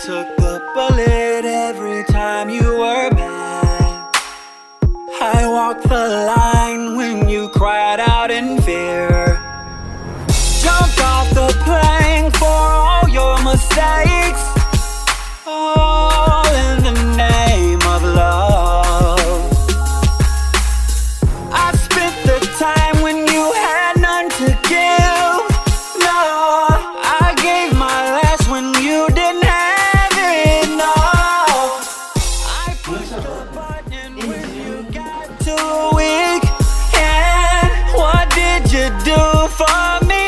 took the bullet every time you were mad. I walked the line when you cried out in fear. Jumped off the plane for all your mistakes, all in the name of love. I spent the time when you had none to give. No, I gave my last when you didn't have it. No, I pushed the button when you got too weak. And what did you do for me?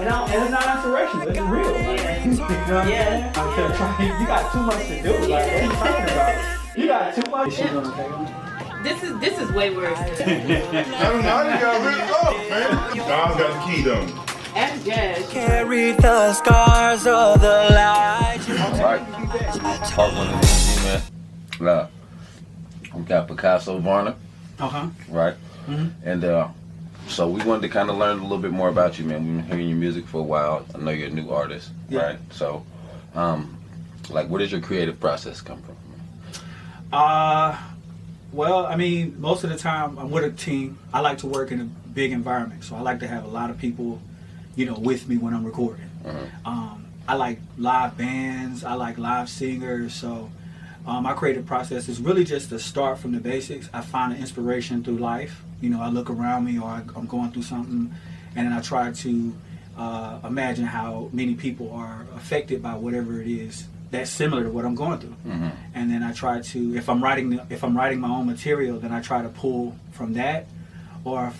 And it's not inspirational, it's real. Like, you know what I'm saying? I'm trying, you got too much to do. Like, what are you talking about? You got too much. Is she gonna This is way worse. I don't know, you got really off, man. Don's got the key though. Ask Jazz. Carry the scars of the light. Alright. Part one of the interview, man. We got Picasso, Varner. Right? Mm-hmm. And so we wanted to kind of learn a little bit more about you, man. We've been hearing your music for a while. I know you're a new artist, right? So, like, where does your creative process come from? Well, I mean, most of the time I'm with a team. I like to work in a big environment, so I like to have a lot of people, you know, with me when I'm recording. I like live bands. I like live singers. So my creative process is really just to start from the basics. I find an inspiration through life. You know, I look around me or I'm going through something, and then I try to imagine how many people are affected by whatever it is that's similar to what I'm going through. And then I try to, if I'm writing my own material, then I try to pull from that. Or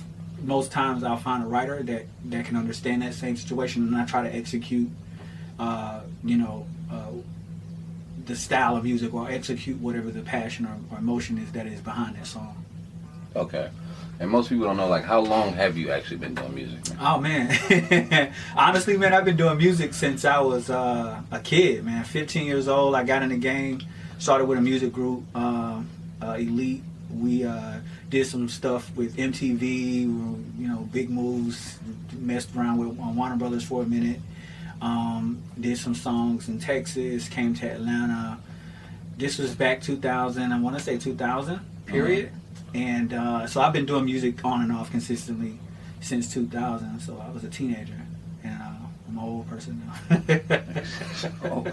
most times I'll find a writer that can understand that same situation, and I try to execute, you know, the style of music, or execute whatever the passion or emotion is that is behind that song. Okay. And most people don't know, like, how long have you actually been doing music, man? Oh, man. Honestly, man, I've been doing music since I was a kid, man. 15 years old, I got in the game, started with a music group, Elite. We did some stuff with MTV, you know, big moves, messed around with Warner Brothers for a minute. Did some songs in Texas, came to Atlanta. This was back 2000, I want to say 2000, period. And so I've been doing music on and off consistently since 2000. So I was a teenager, and I'm an old person now.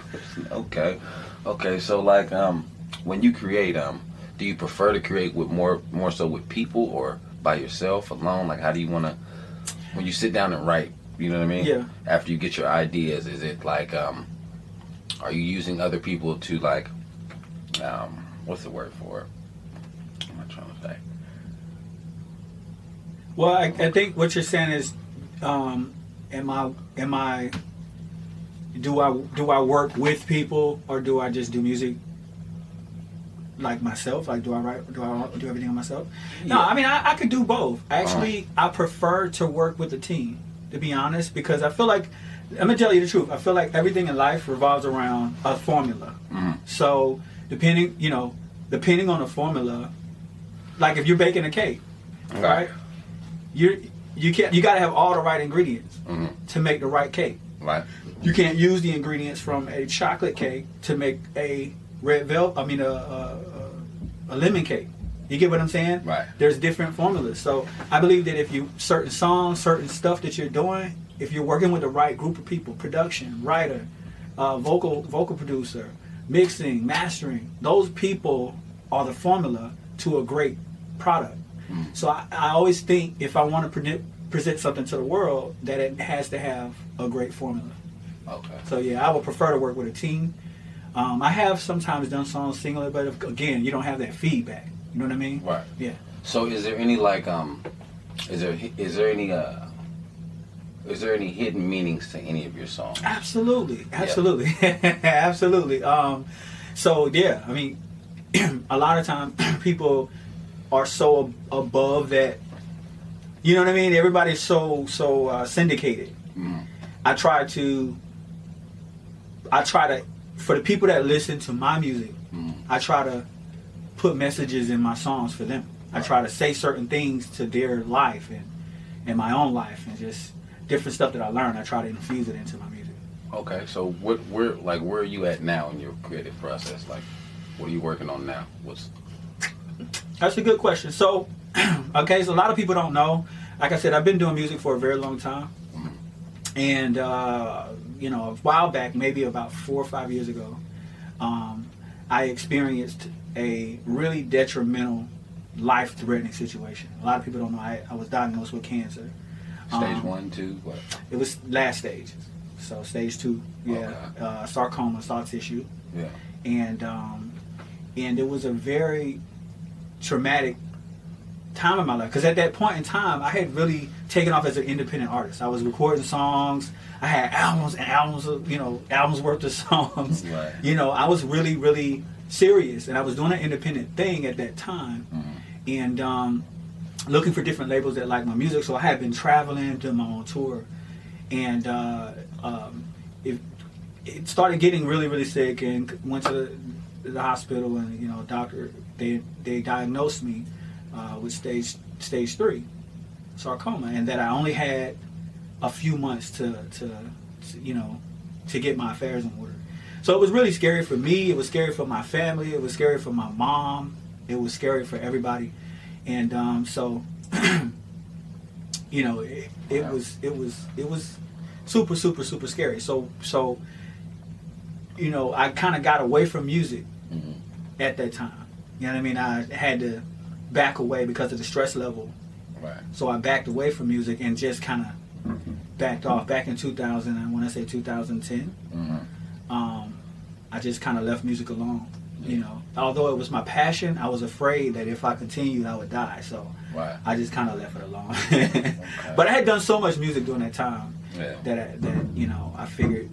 Okay. So like, when you create, do you prefer to create with more so with people, or by yourself, alone? Like, how do you want to, when you sit down and write, you know what I mean? Yeah. After you get your ideas, is it like, are you using other people to, like, what's the word for it? What am I trying to say? Well, I think what you're saying is, do I work with people, or do I just do music like myself? Like, do I do everything on myself? Yeah. No, I mean, I could do both. Actually, I prefer to work with a team, to be honest, because I feel like, I'm gonna tell you the truth, I feel like everything in life revolves around a formula. So depending on the formula, like if you're baking a cake, right? You gotta have all the right ingredients to make the right cake. Right. You can't use the ingredients from a chocolate cake to make a red velvet. I mean, a lemon cake. You get what I'm saying? Right. There's different formulas. So I believe that if you, certain songs, certain stuff that you're doing, if you're working with the right group of people, production, writer, vocal producer, mixing, mastering, those people are the formula to a great product. So I always think, if I want to present something to the world, that it has to have a great formula. Okay. So yeah, I would prefer to work with a team. I have sometimes done songs singly, but again, you don't have that feedback. You know what I mean? Right. Yeah. So is there any, like, is there any hidden meanings to any of your songs? Absolutely. Absolutely. So yeah, I mean, a lot of times people are so above that, you know what I mean? Everybody's so syndicated. I try to I try to, for the people that listen to my music, I try to put messages in my songs for them. I try to say certain things to their life and my own life, and just different stuff that I learned. I try to infuse it into my music. Okay, so where are you at now in your creative process? Like, what are you working on now? That's a good question. So, okay, so a lot of people don't know. Like I said, I've been doing music for a very long time. And, you know, a while back, maybe about 4 or 5 years ago, I experienced a really detrimental, life-threatening situation. A lot of people don't know I was diagnosed with cancer. Stage 1, 2, what? It was last stage. So stage 2, yeah. Okay. Sarcoma, soft tissue. Yeah. And it was a very traumatic time in my life, because at that point in time I had really taken off as an independent artist. I was recording songs. I had albums and albums of, albums worth of songs. Right. I was really, really serious, and I was doing an independent thing at that time. And looking for different labels that liked my music. So I had been traveling, doing my own tour, and it started getting really, really sick, and went to the hospital, and doctor, they diagnosed me with stage 3 sarcoma, and that I only had a few months to get my affairs in order. So it was really scary for me. It was scary for my family. It was scary for my mom. It was scary for everybody. And so it was super, super, super scary. So I kind of got away from music at that time. You know what I mean? I had to back away because of the stress level. Right. So I backed away from music and just kind of backed off. Back in 2000, and when I say 2010, I just kind of left music alone. Although it was my passion, I was afraid that if I continued, I would die. So right. I just kind of left it alone. Okay. But I had done so much music during that time that I figured,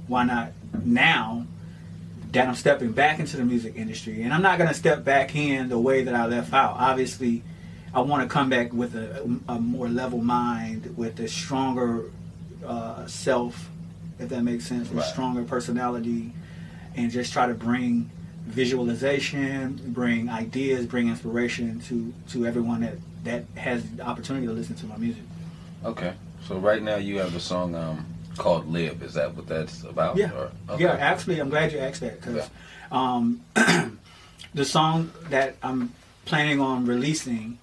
why not now that I'm stepping back into the music industry, and I'm not going to step back in the way that I left out. Obviously, I want to come back with a more level mind, with a stronger self, if that makes sense, a stronger personality, and just try to bring visualization, bring ideas, bring inspiration to everyone that has the opportunity to listen to my music. Okay, so right now you have a song called Live. Is that what that's about? Yeah. Okay. Yeah, actually, I'm glad you asked that, because the song that I'm planning on releasing,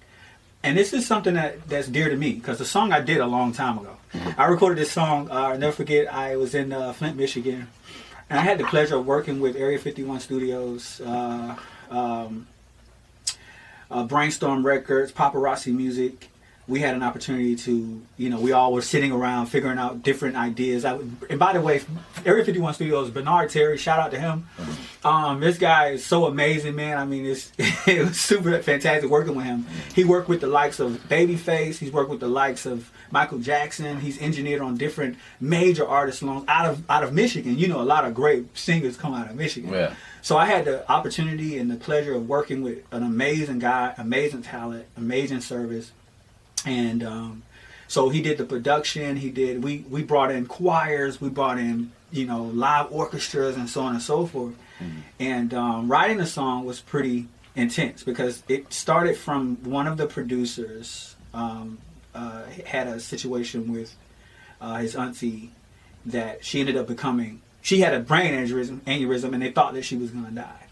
and this is something that's dear to me, because the song I did a long time ago. I recorded this song, I'll never forget, I was in Flint, Michigan, and I had the pleasure of working with Area 51 Studios, Brainstorm Records, Paparazzi Music. We had an opportunity to, we all were sitting around figuring out different ideas. And by the way, Area 51 Studios, Bernard Terry, shout out to him. This guy is so amazing, man. I mean, it was super fantastic working with him. He worked with the likes of Babyface. He's worked with the likes of Michael Jackson. He's engineered on different major artist songs out of Michigan. A lot of great singers come out of Michigan. Yeah. So I had the opportunity and the pleasure of working with an amazing guy, amazing talent, amazing service. And so he did the production. We brought in choirs. We brought in, live orchestras and so on and so forth. And writing the song was pretty intense, because it started from one of the producers had a situation with his auntie that she ended up she had a brain aneurysm, and they thought that she was going to die.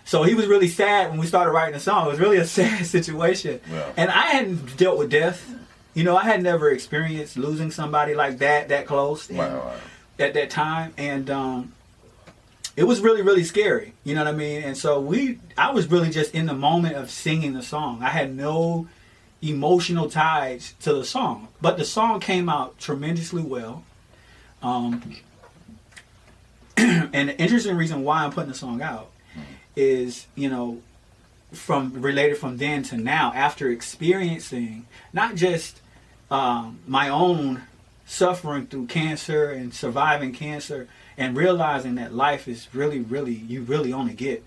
So he was really sad when we started writing the song. It was really a sad situation. Yeah. And I hadn't dealt with death. I had never experienced losing somebody like that close at that time. And it was really, really scary. You know what I mean? And so I was really just in the moment of singing the song. I had no emotional ties to the song. But the song came out tremendously well. And the interesting reason why I'm putting the song out is, related from then to now, after experiencing not just my own suffering through cancer and surviving cancer, and realizing that life is really, really, you really only get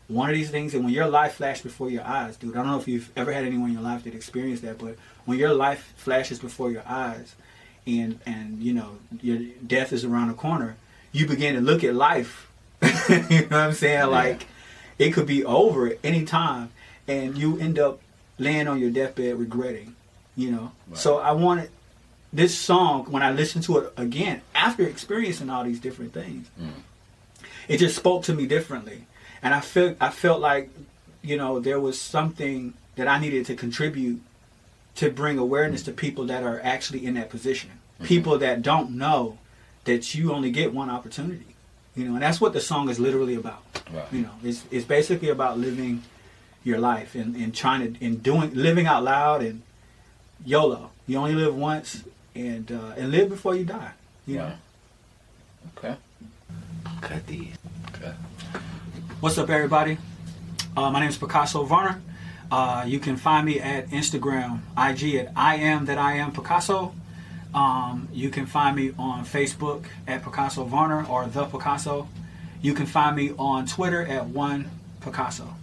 one of these things. And when your life flashes before your eyes, dude, I don't know if you've ever had anyone in your life that experienced that, but when your life flashes before your eyes, and your death is around the corner, you begin to look at life. You know what I'm saying? Like, it could be over at any time, and you end up laying on your deathbed regretting, you know. Right. So I wanted this song, when I listened to it again, after experiencing all these different things, it just spoke to me differently. And I felt like, you know, there was something that I needed to contribute to bring awareness to people that are actually in that position. People that don't know that you only get one opportunity. You know, and that's what the song is literally about. Right. You know, it's basically about living your life and trying to living out loud and YOLO. You only live once, and live before you die. You know. Okay. Cut these. Okay. What's up, everybody? My name is Picasso Varner. You can find me at Instagram, IG at I am Picasso. You can find me on Facebook at Picasso Varner or The Picasso. You can find me on Twitter at One Picasso.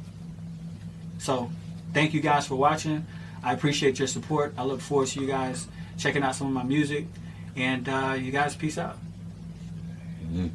So, thank you guys for watching. I appreciate your support. I look forward to you guys checking out some of my music. And you guys, peace out. Mm-hmm.